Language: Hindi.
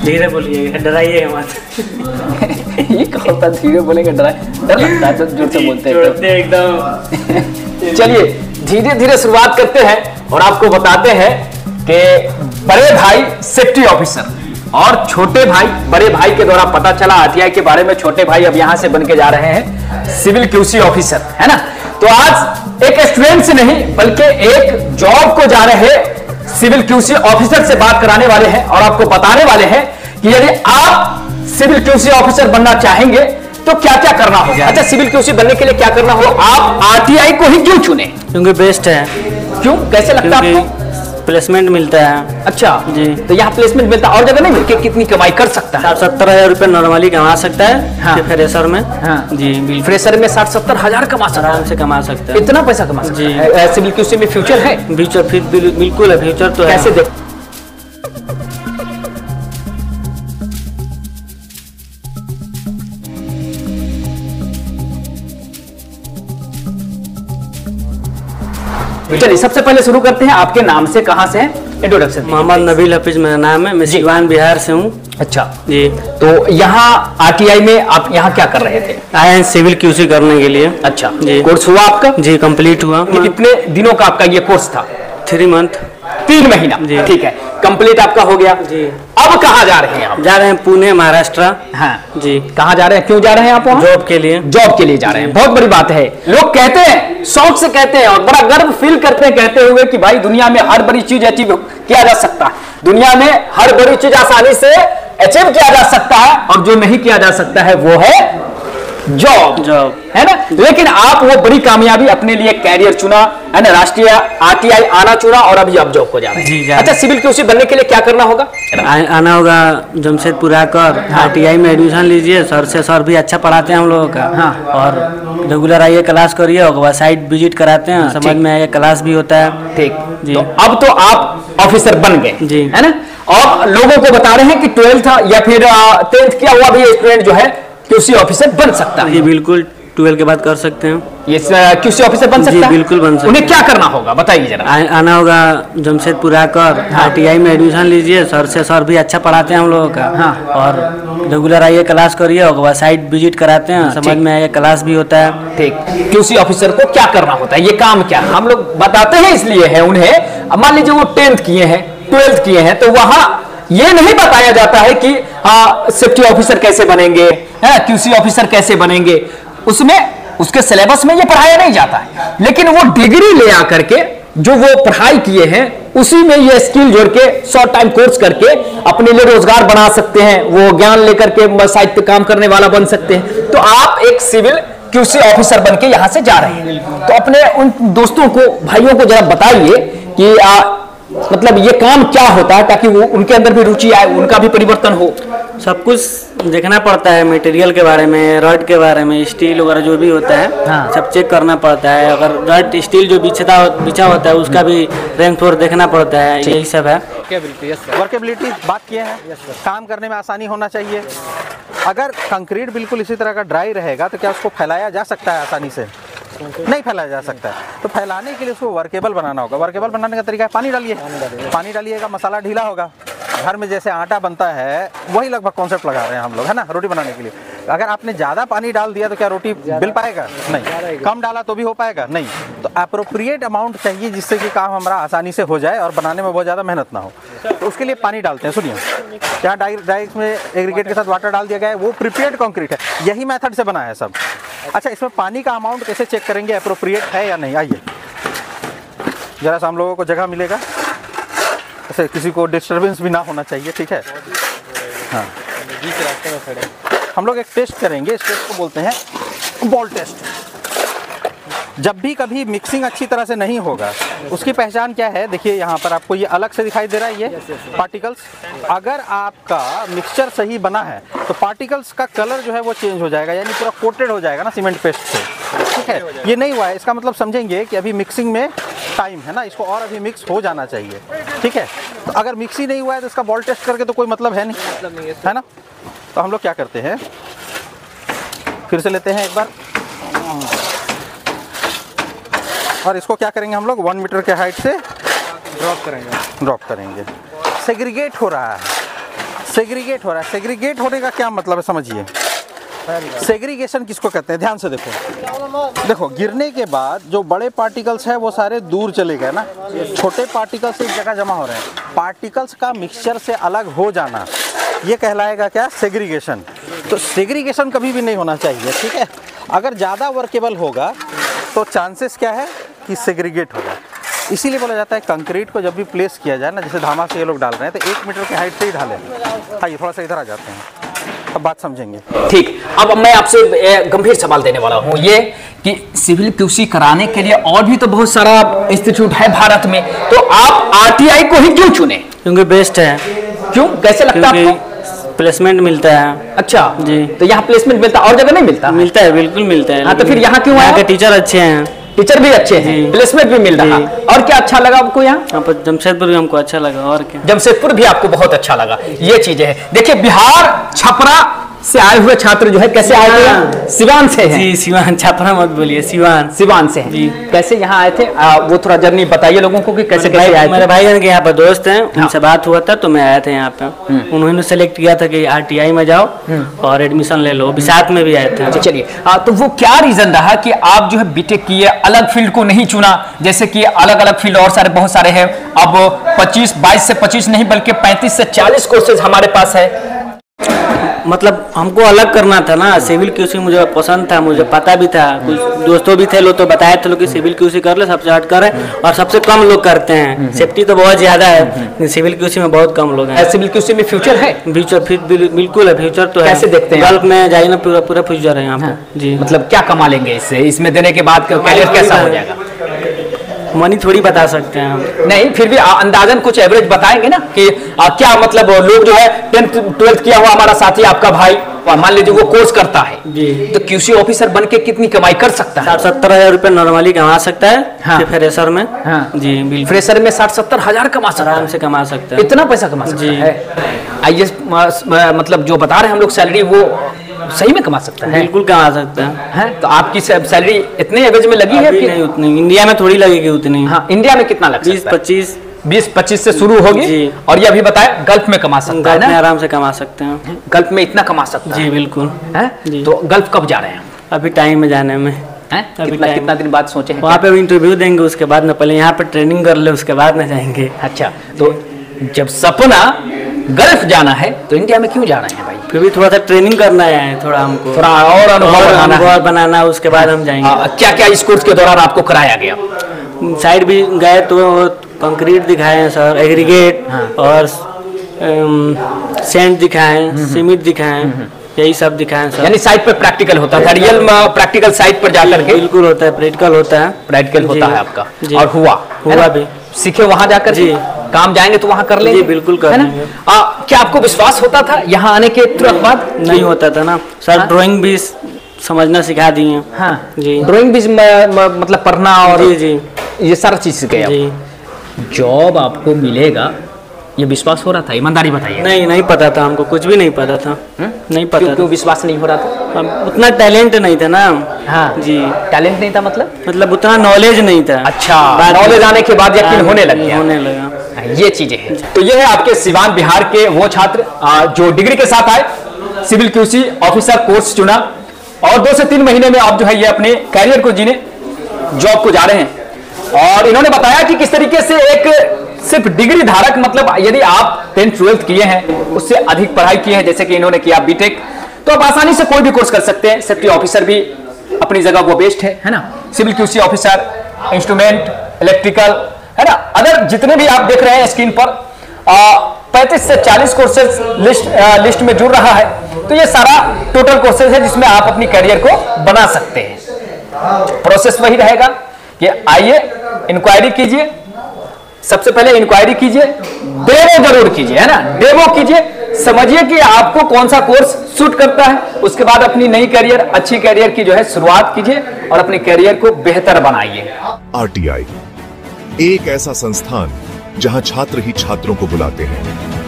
धीरे बोलिए, डराइए मत। ये क्या होता है, धीरे बोलेंगे डर लगता है तो जोर से बोलते हैं तो एकदम। चलिए धीरे धीरे शुरुआत करते हैं और आपको बताते हैं कि बड़े भाई सेफ्टी ऑफिसर और छोटे भाई बड़े भाई के द्वारा पता चला आरटीआई के बारे में, छोटे भाई अब यहां से बन के जा रहे हैं सिविल क्यूसी ऑफिसर, है ना। तो आज एक स्टूडेंट से नहीं बल्कि एक जॉब को जा रहे सिविल क्यूसी ऑफिसर से बात कराने वाले हैं और आपको बताने वाले हैं कि यदि आप सिविल क्यूसी ऑफिसर बनना चाहेंगे तो क्या क्या करना होगा। अच्छा, सिविल क्यूसी बनने के लिए क्या करना हो, आप आरटीआई को ही क्यों चुने? क्योंकि बेस्ट है। क्यों, कैसे लगता है आपको? प्लेसमेंट मिलता है। अच्छा जी, तो यहाँ प्लेसमेंट मिलता है और जगह नहीं मिलके कितनी कमाई कर सकता है? 60-70 रुपये नॉर्मली कमा सकता है। हाँ। फ्रेशर में। हाँ। जी बिल्कुल, फ्रेशर में 60-70 हजार कमा सकता आराम से कमा सकता है। इतना पैसा कमा सकता है। सिविल क्यूसी में फ्यूचर है? फ्यूचर बिल्कुल है, फ्यूचर तो कैसे है। देख चलिए सबसे पहले शुरू करते हैं, आपके नाम से, कहाँ से हैं, इंट्रोडक्शन। मोहम्मद नबील हफीज मेरा नाम है, मैं सिवान बिहार से हूँ। अच्छा जी, तो यहाँ आरटीआई में आप यहाँ क्या कर रहे थे? आए हैं सिविल क्यूसी करने के लिए। अच्छा जी, कोर्स हुआ आपका? जी कंप्लीट हुआ। कितने दिनों का आपका ये कोर्स था? 3 मंथ। 3 महीना। जी ठीक है, कंप्लीट आपका हो गया। जी, अब कहाँ जा रहे हैं आप? जा रहे हैं पुणे, महाराष्ट्र। हाँ जी, कहाँ जा रहे हैं, क्यों जा रहे हैं आप वहाँ? जॉब के लिए। जॉब के लिए जा रहे हैं, बहुत बड़ी बात है। लोग कहते हैं, शौक से कहते हैं और बड़ा गर्व फील करते हैं कहते हुए कि भाई दुनिया में हर बड़ी चीज अचीव किया जा सकता है, दुनिया में हर बड़ी चीज आसानी से अचीव किया जा सकता है और जो नहीं किया जा सकता है वो है जॉब, है ना। लेकिन आप वो बड़ी कामयाबी अपने लिए कैरियर चुना, है ना, राष्ट्रीय आरटीआई आना चुना और अभी आप जॉब को जा रहे हैं। अच्छा, सिविल क्यूसी बनने के लिए क्या करना होगा? आना होगा जमशेदपुर आकर आरटीआई में एडमिशन लीजिए। सर से, सर भी अच्छा पढ़ाते हैं हम लोगों का। हाँ। और रेगुलर आइए, क्लास करिए और साइट विजिट कराते हैं। समझ में आइए, क्लास भी होता है। ठीक जी, तो अब तो आप ऑफिसर बन गए जी, है ना। और लोगों को बता रहे हैं कि 12th या फिर 10th किया हुआ भी स्टूडेंट जो है क्यूसी ऑफिसर बन सकता है। जी बिल्कुल, 12 के बाद कर सकते हैं। ये क्यूसी ऑफिसर बन सकता है? बिल्कुल बन सकता है। उन्हें क्या करना होगा बताइए जरा। आना होगा जमशेदपुर आकर आरटीआई में एडमिशन लीजिए। सर से, सर भी अच्छा पढ़ाते हैं हम लोगों का। हाँ। और रेगुलर आइए, क्लास करिए और साइट विजिट कराते हैं। समझ में आइए, क्लास भी होता है। ठीक, क्यूसी ऑफिसर को क्या करना होता है, ये काम क्या हम लोग बताते हैं इसलिए है उन्हें। अब मान लीजिए वो 10th किए हैं, 12th किए हैं, तो वहां ये नहीं बताया जाता है कि सेफ्टी ऑफिसर कैसे बनेंगे, क्यूसी ऑफिसर कैसे बनेंगे, उसमें उसके सिलेबस में ये पढ़ाया नहीं जाता है। लेकिन वो डिग्री ले आकर के जो वो पढ़ाई किए हैं उसी में ये स्किल जोड़ के शॉर्ट टाइम कोर्स करके अपने लिए रोजगार बना सकते हैं, वो ज्ञान लेकर के साइट पे काम करने वाला बन सकते हैं। तो आप एक सिविल क्यूसी ऑफिसर बन के यहां से जा रहे हैं, तो अपने उन दोस्तों को, भाइयों को जरा बताइए कि मतलब ये काम क्या होता है ताकि वो उनके अंदर भी रुचि आए, उनका भी परिवर्तन हो। सब कुछ देखना पड़ता है, मटेरियल के बारे में, रड के बारे में, स्टील वगैरह जो भी होता है। हाँ। सब चेक करना पड़ता है। अगर रड स्टील जो बिछा होता है उसका भी रैंक फ्लोर देखना पड़ता है। यही सब है। वर्केबिलिटी बात किए हैं, काम करने में आसानी होना चाहिए। अगर कंक्रीट बिल्कुल इसी तरह का ड्राई रहेगा तो क्या उसको फैलाया जा सकता है? आसानी से नहीं फैलाया जा सकता है। तो फैलाने के लिए उसको वर्केबल बनाना होगा। वर्केबल बनाने का तरीका है, पानी डालिए, पानी डालिएगा, मसाला ढीला होगा। घर में जैसे आटा बनता है वही लगभग कॉन्सेप्ट लगा रहे हैं हम लोग, है ना, रोटी बनाने के लिए। अगर आपने ज़्यादा पानी डाल दिया तो क्या रोटी बिल पाएगा? नहीं। कम डाला तो भी हो पाएगा? नहीं। तो अप्रोप्रिएट अमाउंट चाहिए जिससे कि काम हमारा आसानी से हो जाए और बनाने में बहुत ज़्यादा मेहनत ना हो। तो उसके लिए पानी डालते हैं। सुनिए, यहाँ डायरेक्ट में एग्रीगेट के साथ वाटर डाल दिया गया है, वो प्रिपेयर्ड कंक्रीट है, यही मेथड से बना है सब। अच्छा, इसमें पानी का अमाउंट कैसे चेक करेंगे अप्रोप्रिएट है या नहीं? आइए जरा सा हम लोगों को जगह मिलेगा, ऐसे किसी को डिस्टर्बेंस भी ना होना चाहिए, ठीक है। हाँ, हम लोग एक टेस्ट करेंगे, इस टेस्ट को बोलते हैं बॉल टेस्ट। जब भी कभी मिक्सिंग अच्छी तरह से नहीं होगा उसकी पहचान क्या है? देखिए यहाँ पर आपको ये अलग से दिखाई दे रहा है, ये पार्टिकल्स। अगर आपका मिक्सचर सही बना है तो पार्टिकल्स का कलर जो है वो चेंज हो जाएगा, यानी पूरा कोटेड हो जाएगा ना सीमेंट पेस्ट से, ठीक है। ये नहीं हुआ है, इसका मतलब समझेंगे कि अभी मिक्सिंग में टाइम है ना, इसको और अभी मिक्स हो जाना चाहिए, ठीक है। तो अगर मिक्स ही नहीं हुआ है तो इसका बॉल टेस्ट करके तो कोई मतलब है नहीं, है ना। तो हम लोग क्या करते हैं, फिर से लेते हैं एक बार और इसको क्या करेंगे हम लोग 1 मीटर के हाइट से ड्रॉप करेंगे। सेग्रीगेट हो रहा है, सेग्रीगेट हो रहा है। सेग्रीगेट होने का क्या मतलब है समझिए। सेग्रीगेशन किसको कहते हैं, ध्यान से देखो। देखो गिरने के बाद जो बड़े पार्टिकल्स हैं वो सारे दूर चले गए ना, छोटे पार्टिकल्स एक जगह जमा हो रहे हैं। पार्टिकल्स का मिक्सचर से अलग हो जाना ये कहलाएगा क्या, सेग्रीगेशन। तो सेग्रीगेशन कभी भी नहीं होना चाहिए, ठीक है। अगर ज़्यादा वर्केबल होगा तो चांसेस क्या है कि सेग्रीगेट होगा। इसीलिए बोला जाता है कंक्रीट को जब भी प्लेस किया जाए ना, जैसे धामा से ये लोग डाल रहे हैं तो 1 मीटर की हाइट से ही ढालें। हाँ ये थोड़ा सा इधर आ जाते हैं, अब बात समझेंगे। ठीक, अब मैं आपसे गंभीर सवाल देने वाला हूँ ये कि सिविल क्यूसी कराने के लिए और भी तो बहुत सारा इंस्टीट्यूट है भारत में, तो आप आरटीआई को ही क्यों चुने? क्योंकि बेस्ट है। क्यों, कैसे लगता है आपको? प्लेसमेंट मिलता है। अच्छा जी, तो यहाँ प्लेसमेंट मिलता है और जगह नहीं मिलता? मिलता है, बिल्कुल मिलता है। हाँ तो फिर यहाँ क्यों? यहाँ के टीचर अच्छे हैं, टीचर भी अच्छे हैं, प्लेसमेंट भी मिल रहा है। और क्या अच्छा लगा आपको यहाँ पर? जमशेदपुर भी हमको अच्छा लगा। और क्या, जमशेदपुर भी आपको बहुत अच्छा लगा। ये चीजें हैं। देखिए बिहार छपरा से आए हुए छात्र जो है कैसे आए थे? सिवान से हैं। जी सिवान, छपरा मत बोलिए, सिवान। सिवान से जी। कैसे यहाँ आए थे वो थोड़ा जर्नी बताइए लोगों को कि कैसे कैसे आए थे। मेरे भाई के यहाँ पर दोस्त हैं, उनसे बात हुआ था तो मैं आया था यहाँ पे। उन्होंने सेलेक्ट किया था कि आरटीआई में जाओ और एडमिशन ले लो, साथ में भी आए थे। चलिए तो वो क्या रीजन रहा कि आप जो है बीटेक किए, अलग फील्ड को नहीं चुना? जैसे कि अलग अलग फील्ड और सारे बहुत सारे हैं। अब 22 से 25 नहीं बल्कि 35 से 40 कोर्सेज हमारे पास है। मतलब हमको अलग करना था ना। सिविल क्यूसी मुझे पसंद था, मुझे पता भी था, कुछ दोस्तों भी थे लोग तो बताए थे लोग कि सिविल क्यूसी कर ले, सबसे हटकर है और सबसे कम लोग करते हैं। सेफ्टी तो बहुत ज्यादा है, सिविल क्यूसी में बहुत कम लोग हैं। सिविल क्यूसी में फ्यूचर है? फ्यूचर बिल्कुल है, फ्यूचर तो है। कैसे देखते हैं? गल्फ में जाइए ना, पूरा फ्यूचर है यहाँ पे। जी, मतलब क्या कमा लेंगे इससे, इसमें देने के बाद कैरियर कैसा हो जाएगा? मनी थोड़ी बता सकते हैं हम। नहीं फिर भी अंदाजन कुछ एवरेज बताएंगे ना कि क्या मतलब लोग जो है 10th 12th किया हुआ हमारा साथी आपका भाई मान लीजिए वो कोर्स करता है जी, तो क्यूसी ऑफिसर बन के कितनी कमाई कर सकता है? 60-70 हजार रुपए नॉर्मली कमा सकता है। हाँ। फ्रेशर में। हाँ। जी बिल्कुल, फ्रेशर में 60-70 हजार कमा सकता है, आराम से कमा सकता है। इतना पैसा कमा सकता है। आईएएस मतलब जो बता रहे हैं हम लोग सैलरी वो सही में कमा सकता है? बिल्कुल कमा सकता है। तो आपकी सैलरी इतने एवरेज में लगी है? नहीं उतनी, इंडिया में थोड़ी लगेगी उतनी। हाँ इंडिया में कितना लग सकता है? 20-25 से शुरू होगी। और ये अभी बताया गल्फ में कमा सकता है ना? आराम से कमा सकते हैं, गल्फ में इतना कमा सकता है? जी बिल्कुल है। तो गल्फ कब जा रहे हैं? अभी टाइम में जाने में। कितना दिन बाद सोचे हैं? वहाँ पे इंटरव्यू देंगे, उसके बाद में पहले यहाँ पे ट्रेनिंग कर ले, उसके बाद में जाएंगे। अच्छा तो जब सपना गल्फ जाना है तो इंडिया में क्यों जा रहे हैं भाई? फिर भी थोड़ा सा ट्रेनिंग करना है, थोड़ा हमको थोड़ा और अनुभव बनाना, उसके बाद हम जाएंगे। क्या क्या इस कोर्स के दौरान आपको कराया गया? साइड भी गए तो कंक्रीट दिखाए हैं सर, एग्रीगेट और सेंट दिखाए, सीमेंट दिखाए, यही सब दिखाए सर। यानी साइट पर प्रैक्टिकल होता था, रियल प्रैक्टिकल साइट पर जाकर के? बिल्कुल होता है, प्रैक्टिकल होता है। प्रैक्टिकल होता है आपका? और हुआ भी? सीखे वहां जाकर? जी, काम जाएंगे तो वहां कर लेंगे? जी बिल्कुल कर लेंगे। क्या आपको विश्वास होता था यहाँ आने के तुरंत बाद? नहीं होता था ना सर। ड्राइंग भी समझना सिखा दी है। हाँ जी, ड्राइंग भी मतलब पढ़ना और जी जी ये सारा चीज सीख गए। जॉब आपको मिलेगा ये विश्वास हो रहा था? ईमानदारी बताइए। नहीं पता था हमको, कुछ भी नहीं पता था। नहीं पता। क्यों विश्वास नहीं हो रहा था? उतना टैलेंट नहीं था ना। हाँ जी, टैलेंट नहीं था मतलब उतना नॉलेज नहीं था। अच्छा, नॉलेज आने के बाद यकीन होने लगा। ये चीजें हैं। तो ये है आपके सिवान बिहार के वो छात्र जो डिग्री के साथ आए, सिविल क्यूसी ऑफिसर कोर्स चुना और 2 से 3 महीने में आप जो है ये अपने कैरियर को जीने जॉब को जा रहे हैं। और इन्होंने बताया कि किस तरीके से एक सिर्फ डिग्री धारक, मतलब यदि आप 10th 12th किए हैं, उससे अधिक पढ़ाई की है, जैसे कि इन्होंने किया बीटेक, तो आप आसानी से कोई भी कोर्स कर सकते हैं। सेफ्टी ऑफिसर भी अपनी जगह वो बेस्ट है ना? Civil QC officer, instrument, electrical, है ना? अदर जितने भी आप देख रहे हैं स्क्रीन पर 35 से 40 कोर्सेज लिस्ट में जुड़ रहा है। तो ये सारा टोटल कोर्सेज है जिसमें आप अपनी करियर को बना सकते हैं। प्रोसेस वही रहेगा कि आइए इंक्वायरी कीजिए, सबसे पहले इंक्वायरी कीजिए, डेमो जरूर कीजिए, है ना? डेमो कीजिए, समझिए कि आपको कौन सा कोर्स सूट करता है। उसके बाद अपनी नई करियर, अच्छी करियर की जो है शुरुआत कीजिए और अपनी करियर को बेहतर बनाइए। आरटीआई एक ऐसा संस्थान जहां छात्र ही छात्रों को बुलाते हैं।